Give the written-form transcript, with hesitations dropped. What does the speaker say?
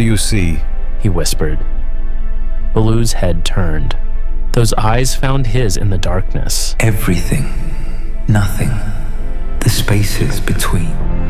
do you see?" he whispered. Baloo's head turned. Those eyes found his in the darkness. Everything. Nothing. The spaces between.